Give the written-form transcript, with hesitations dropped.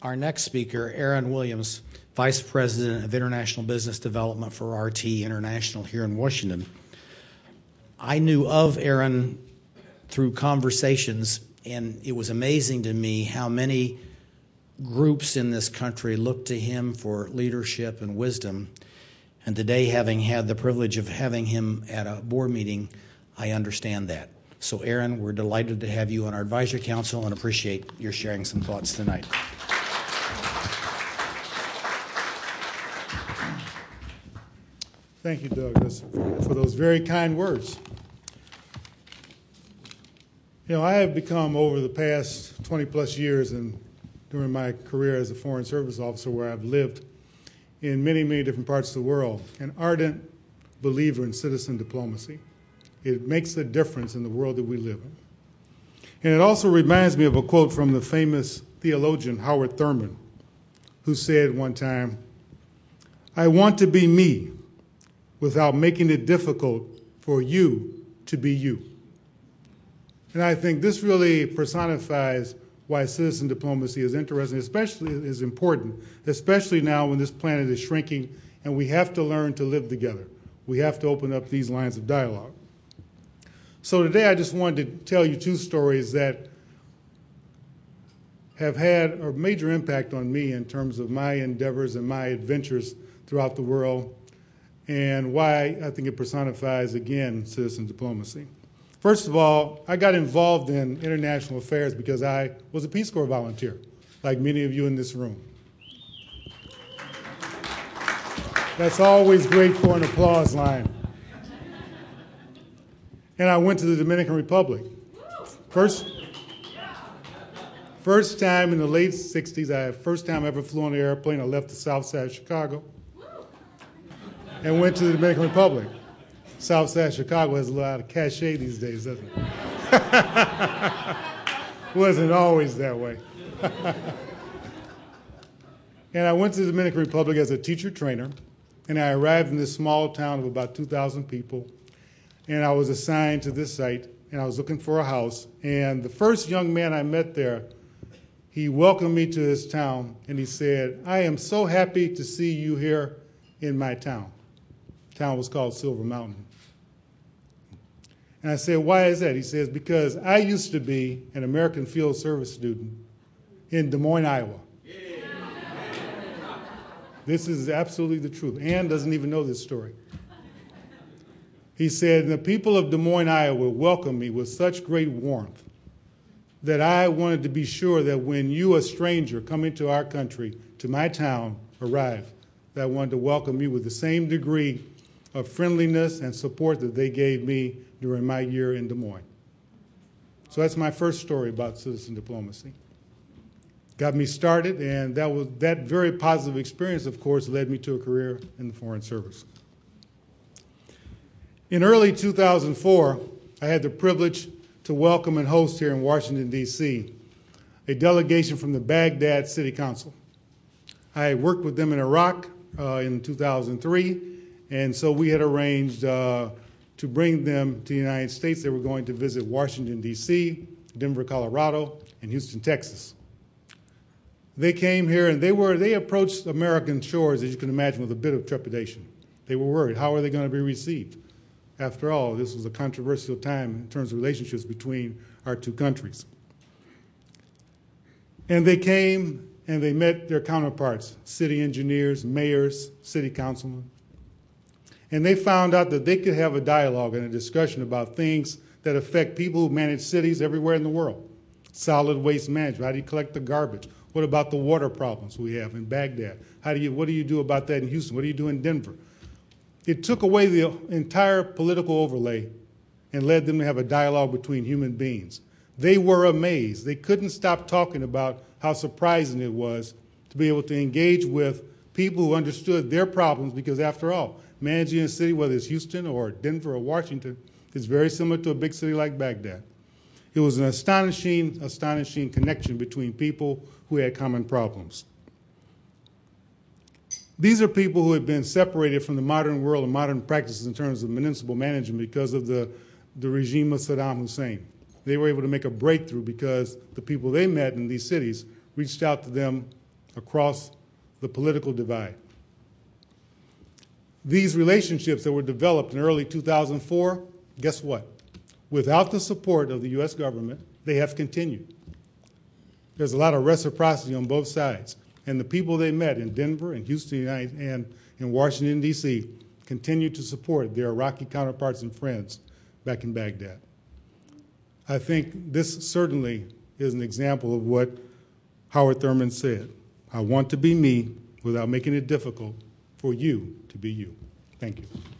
Our next speaker, Aaron Williams, Vice President of International Business Development for RT International here in Washington. I knew of Aaron through conversations, and it was amazing to me how many groups in this country look to him for leadership and wisdom. And today, having had the privilege of having him at a board meeting, I understand that. So Aaron, we're delighted to have you on our advisory council and appreciate your sharing some thoughts tonight. Thank you, Douglas, for those very kind words. You know, I have become, over the past 20-plus years and during my career as a Foreign Service officer where I've lived in many, many different parts of the world, an ardent believer in citizen diplomacy. It makes a difference in the world that we live in. And it also reminds me of a quote from the famous theologian Howard Thurman, who said one time, "I want to be me without making it difficult for you to be you." And I think this really personifies why citizen diplomacy is interesting, especially is important, especially now when this planet is shrinking and we have to learn to live together. We have to open up these lines of dialogue. So today I just wanted to tell you two stories that have had a major impact on me in terms of my endeavors and my adventures throughout the world, and why I think it personifies, again, citizen diplomacy. First of all, I got involved in international affairs because I was a Peace Corps volunteer, like many of you in this room. That's always great for an applause line. And I went to the Dominican Republic. First time in the late 60s, first time I ever flew on an airplane, I left the south side of Chicago and went to the Dominican Republic. South side of Chicago has a lot of cachet these days, doesn't it? Wasn't always that way. And I went to the Dominican Republic as a teacher trainer, and I arrived in this small town of about 2,000 people, and I was assigned to this site, and I was looking for a house. And the first young man I met there, he welcomed me to his town, and he said, "I am so happy to see you here in my town." The town was called Silver Mountain. And I said, "Why is that?" He says, "Because I used to be an American Field Service student in Des Moines, Iowa." This is absolutely the truth. Ann doesn't even know this story. He said, "The people of Des Moines, Iowa welcomed me with such great warmth that I wanted to be sure that when you, a stranger, come into our country, to my town, arrive, that I wanted to welcome you with the same degree of friendliness and support that they gave me during my year in Des Moines." So that's my first story about citizen diplomacy. Got me started, and that very positive experience, of course, led me to a career in the Foreign Service. In early 2004, I had the privilege to welcome and host here in Washington, D.C., a delegation from the Baghdad City Council. I worked with them in Iraq in 2003, and so we had arranged to bring them to the United States. They were going to visit Washington, D.C., Denver, Colorado, and Houston, Texas. They came here, and they approached American shores, as you can imagine, with a bit of trepidation. They were worried. How are they going to be received? After all, this was a controversial time in terms of relationships between our two countries. And they came and they met their counterparts, city engineers, mayors, city councilmen. And they found out that they could have a dialogue and a discussion about things that affect people who manage cities everywhere in the world. Solid waste management. How do you collect the garbage? What about the water problems we have in Baghdad? What do you do about that in Houston? What do you do in Denver? It took away the entire political overlay and led them to have a dialogue between human beings. They were amazed. They couldn't stop talking about how surprising it was to be able to engage with people who understood their problems, because after all, managing a city, whether it's Houston or Denver or Washington, is very similar to a big city like Baghdad. It was an astonishing connection between people who had common problems. These are people who had been separated from the modern world and modern practices in terms of municipal management because of the regime of Saddam Hussein. They were able to make a breakthrough because the people they met in these cities reached out to them across the political divide. These relationships that were developed in early 2004, guess what? Without the support of the U.S. government, they have continued. There's a lot of reciprocity on both sides. And the people they met in Denver and Houston and in Washington, D.C. continue to support their Iraqi counterparts and friends back in Baghdad. I think this certainly is an example of what Howard Thurman said. I want to be me without making it difficult for you to be you. Thank you.